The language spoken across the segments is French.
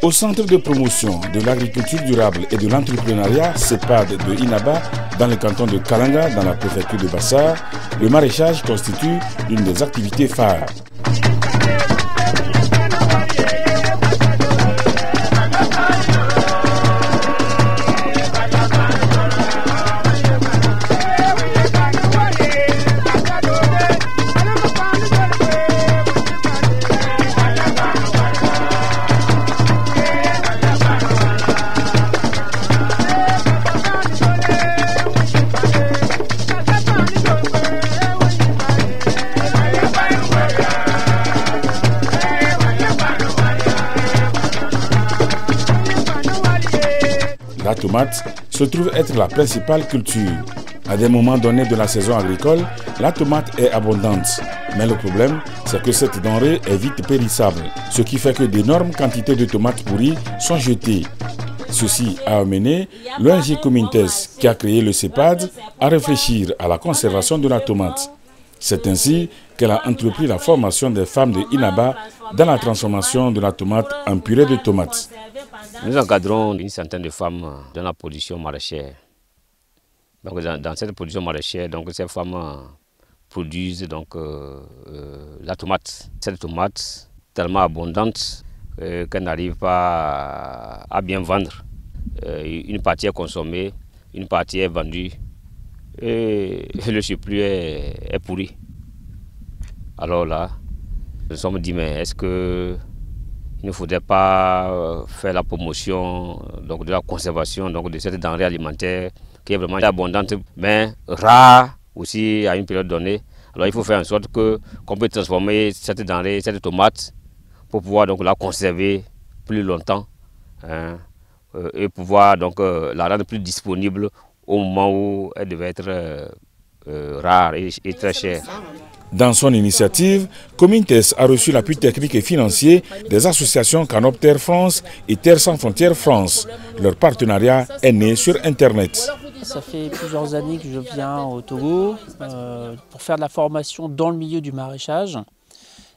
Au Centre de promotion de l'agriculture durable et de l'entrepreneuriat CEPAD de Inaba, dans le canton de Kalanga, dans la préfecture de Bassar, le maraîchage constitue l'une des activités phares. La tomate se trouve être la principale culture. À des moments donnés de la saison agricole, la tomate est abondante. Mais le problème, c'est que cette denrée est vite périssable, ce qui fait que d'énormes quantités de tomates pourries sont jetées. Ceci a amené l'ONG Comintes, qui a créé le CEPAD, à réfléchir à la conservation de la tomate. C'est ainsi qu'elle a entrepris la formation des femmes de Inaba dans la transformation de la tomate en purée de tomates. Nous encadrons une centaine de femmes dans la production maraîchère. Donc, dans cette production maraîchère, donc, ces femmes produisent donc, la tomate. Cette tomate tellement abondante qu'elle n'arrive pas à bien vendre. Une partie est consommée, une partie est vendue et le surplus est pourri. Alors là, nous nous sommes dit, mais est-ce que il ne faudrait pas faire la promotion donc, de la conservation donc, de cette denrée alimentaire qui est vraiment abondante, mais rare aussi à une période donnée. Alors il faut faire en sorte qu'on peut transformer cette denrée, cette tomate, pour pouvoir donc, la conserver plus longtemps hein, et pouvoir donc, la rendre plus disponible au moment où elle devait être rare et très chère. Dans son initiative, Comintes a reçu l'appui technique et financier des associations Canopter France et Terre sans frontières France. Leur partenariat est né sur Internet. Ça fait plusieurs années que je viens au Togo pour faire de la formation dans le milieu du maraîchage.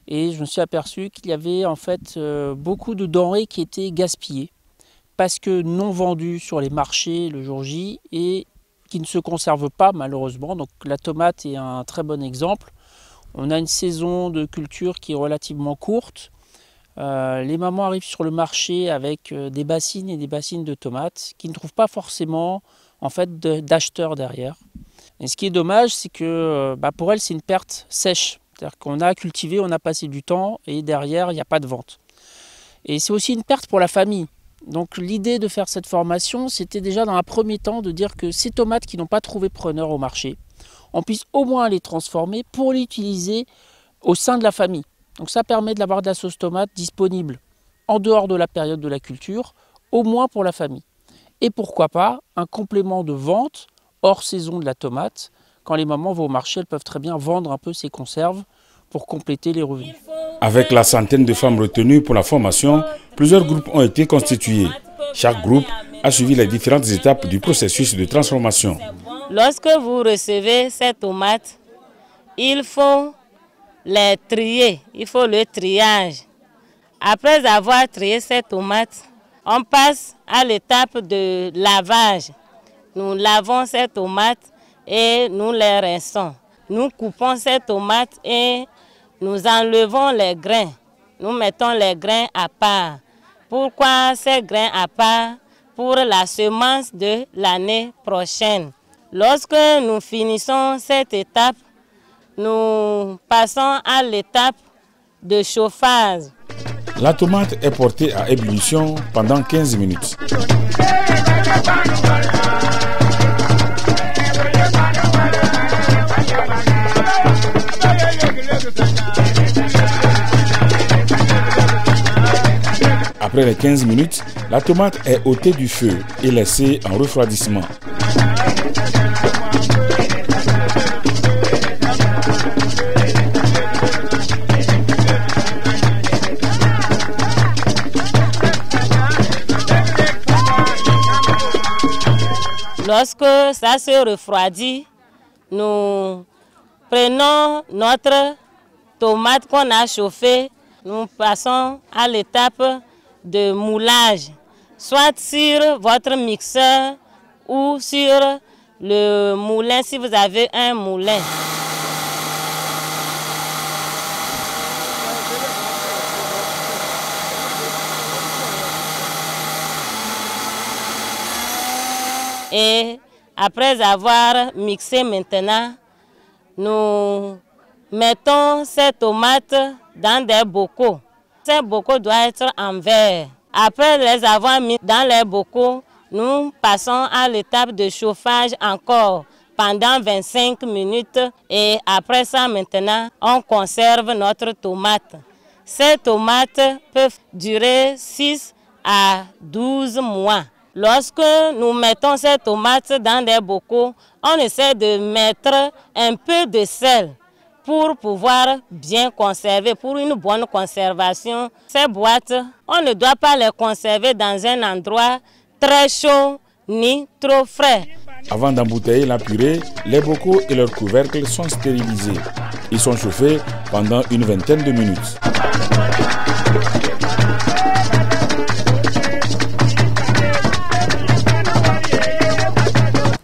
Et je me suis aperçu qu'il y avait en fait beaucoup de denrées qui étaient gaspillées parce que non vendues sur les marchés le jour J et qui ne se conservent pas malheureusement. Donc la tomate est un très bon exemple. On a une saison de culture qui est relativement courte. Les mamans arrivent sur le marché avec des bassines et des bassines de tomates qui ne trouvent pas forcément en fait, d'acheteurs derrière. Et ce qui est dommage, c'est que pour elles, c'est une perte sèche. C'est-à-dire qu'on a cultivé, on a passé du temps et derrière, il n'y a pas de vente. Et c'est aussi une perte pour la famille. Donc l'idée de faire cette formation, c'était déjà dans un premier temps de dire que ces tomates qui n'ont pas trouvé preneur au marché, on puisse au moins les transformer pour l'utiliser au sein de la famille. Donc ça permet d'avoir de la sauce tomate disponible en dehors de la période de la culture, au moins pour la famille. Et pourquoi pas un complément de vente hors saison de la tomate. Quand les mamans vont au marché, elles peuvent très bien vendre un peu ces conserves pour compléter les revenus. Avec la centaine de femmes retenues pour la formation, plusieurs groupes ont été constitués. Chaque groupe a suivi les différentes étapes du processus de transformation. Lorsque vous recevez ces tomates, il faut les trier, il faut le triage. Après avoir trié ces tomates, on passe à l'étape de lavage. Nous lavons ces tomates et nous les rinçons. Nous coupons ces tomates et nous enlevons les grains. Nous mettons les grains à part. Pourquoi ces grains à part? Pour la semence de l'année prochaine. Lorsque nous finissons cette étape, nous passons à l'étape de chauffage. La tomate est portée à ébullition pendant 15 minutes. Après les 15 minutes, la tomate est ôtée du feu et laissée en refroidissement. Lorsque ça se refroidit, nous prenons notre tomate qu'on a chauffée, nous passons à l'étape de moulage, soit sur votre mixeur ou sur le moulin si vous avez un moulin. Et après avoir mixé maintenant, nous mettons ces tomates dans des bocaux. Ces bocaux doivent être en verre. Après les avoir mis dans les bocaux, nous passons à l'étape de chauffage encore pendant 25 minutes. Et après ça, maintenant, on conserve notre tomate. Ces tomates peuvent durer 6 à 12 mois. Lorsque nous mettons ces tomates dans des bocaux, on essaie de mettre un peu de sel pour pouvoir bien conserver, pour une bonne conservation. Ces boîtes, on ne doit pas les conserver dans un endroit très chaud ni trop frais. Avant d'embouteiller la purée, les bocaux et leurs couvercles sont stérilisés. Ils sont chauffés pendant une vingtaine de minutes.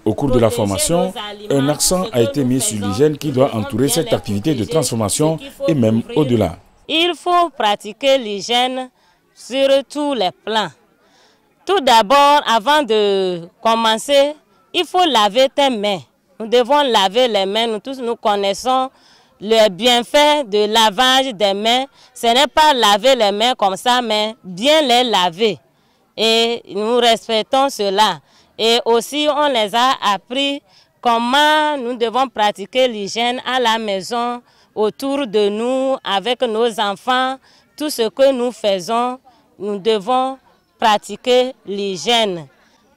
Au cours de la formation, un accent a été mis sur l'hygiène qui doit entourer cette activité de transformation et même au-delà. Il faut pratiquer l'hygiène sur tous les plans. Tout d'abord, avant de commencer, il faut laver tes mains. Nous devons laver les mains. Nous tous nous connaissons le bienfait de lavage des mains. Ce n'est pas laver les mains comme ça, mais bien les laver. Et nous respectons cela. Et aussi, on les a appris comment nous devons pratiquer l'hygiène à la maison, autour de nous, avec nos enfants. Tout ce que nous faisons, nous devons pratiquer l'hygiène.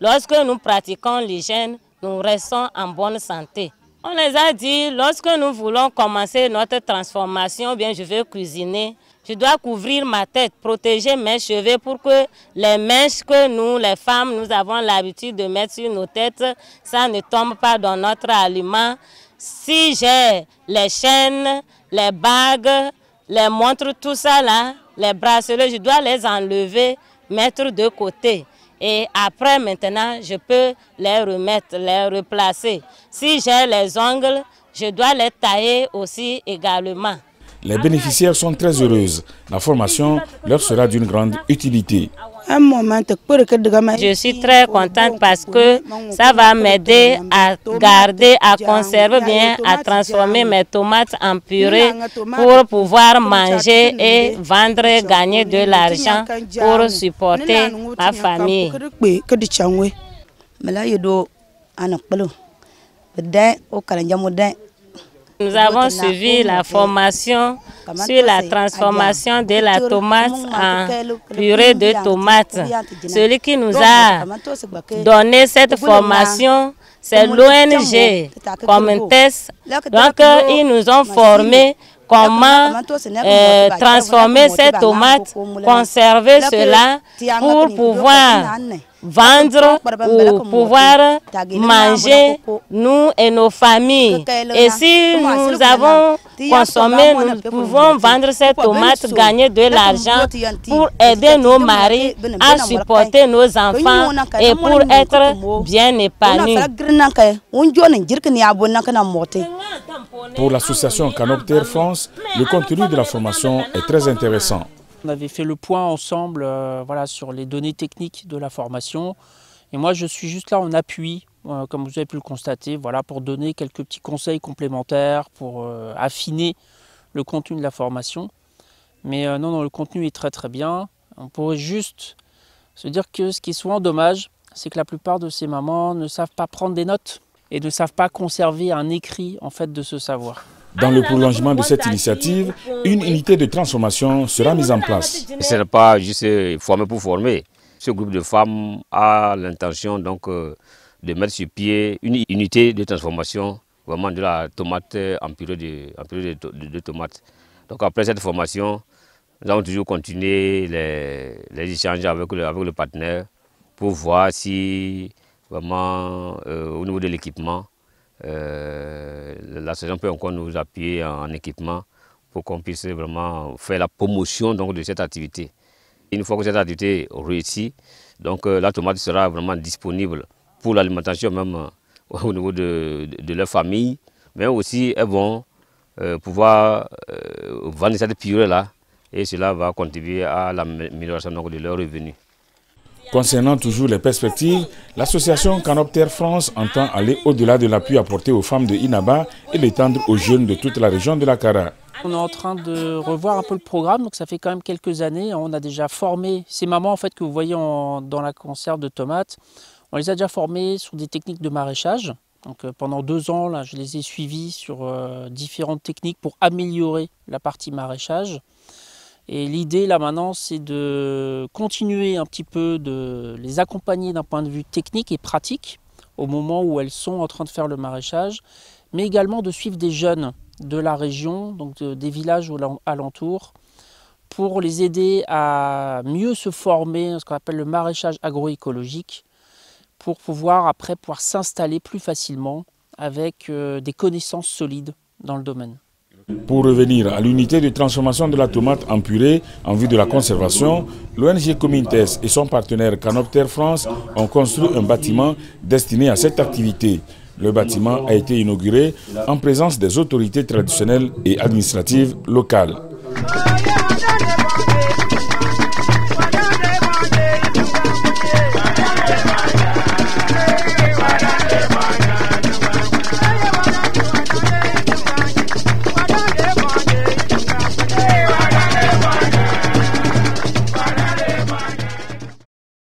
Lorsque nous pratiquons l'hygiène, nous restons en bonne santé. On les a dit, lorsque nous voulons commencer notre transformation, bien je veux cuisiner, je dois couvrir ma tête, protéger mes cheveux pour que les mèches que nous, les femmes, nous avons l'habitude de mettre sur nos têtes, ça ne tombe pas dans notre aliment. Si j'ai les chaînes, les bagues, les montres, tout ça là, les bracelets, je dois les enlever, mettre de côté. Et après, maintenant, je peux les remettre, les replacer. Si j'ai les ongles, je dois les tailler aussi également. Les bénéficiaires sont très heureuses. La formation leur sera d'une grande utilité. Je suis très contente parce que ça va m'aider à garder, à conserver bien, à transformer mes tomates en purée pour pouvoir manger et vendre et gagner de l'argent pour supporter ma famille. Nous avons suivi la formation sur la transformation de la tomate en purée de tomates. Celui qui nous a donné cette formation, c'est l'ONG Comentes. Donc, ils nous ont formés comment transformer ces tomates, conserver cela pour pouvoir vendre ou pouvoir manger nous et nos familles. Et si nous avons consommé, nous pouvons vendre ces tomates, gagner de l'argent pour aider nos maris à supporter nos enfants et pour être bien épanouis. Pour l'association Canopter France, le contenu de la formation est très intéressant. On avait fait le point ensemble voilà, sur les données techniques de la formation. Et moi, je suis juste là en appui, comme vous avez pu le constater, voilà, pour donner quelques petits conseils complémentaires, pour affiner le contenu de la formation. Mais non, le contenu est très très bien. On pourrait juste se dire que ce qui est souvent dommage, c'est que la plupart de ces mamans ne savent pas prendre des notes et ne savent pas conserver un écrit en fait, de ce savoir. Dans le prolongement de cette initiative, une unité de transformation sera mise en place. Ce n'est pas juste former pour former. Ce groupe de femmes a l'intention donc de mettre sur pied une unité de transformation vraiment de la tomate en purée de tomates. Donc après cette formation, nous allons toujours continuer les échanges avec le partenaire pour voir si vraiment au niveau de l'équipement, l'association peut encore nous appuyer en équipement pour qu'on puisse vraiment faire la promotion donc, de cette activité. Une fois que cette activité réussit, donc la tomate sera vraiment disponible pour l'alimentation même au niveau de leur famille, mais aussi elles vont pouvoir vendre cette purée-là et cela va contribuer à l'amélioration de leurs revenus. Concernant toujours les perspectives, l'association Canopter France entend aller au-delà de l'appui apporté aux femmes de Inaba et l'étendre aux jeunes de toute la région de la Kara. On est en train de revoir un peu le programme, donc ça fait quand même quelques années. On a déjà formé ces mamans en fait, que vous voyez dans la conserve de tomates. On les a déjà formées sur des techniques de maraîchage. Donc, pendant 2 ans, là, je les ai suivies sur différentes techniques pour améliorer la partie maraîchage. Et l'idée là maintenant, c'est de continuer un petit peu de les accompagner d'un point de vue technique et pratique au moment où elles sont en train de faire le maraîchage, mais également de suivre des jeunes de la région, donc des villages alentours, pour les aider à mieux se former, ce qu'on appelle le maraîchage agroécologique, pour pouvoir s'installer plus facilement avec des connaissances solides dans le domaine. Pour revenir à l'unité de transformation de la tomate en purée en vue de la conservation, l'ONG Comintes et son partenaire Canopter France ont construit un bâtiment destiné à cette activité. Le bâtiment a été inauguré en présence des autorités traditionnelles et administratives locales.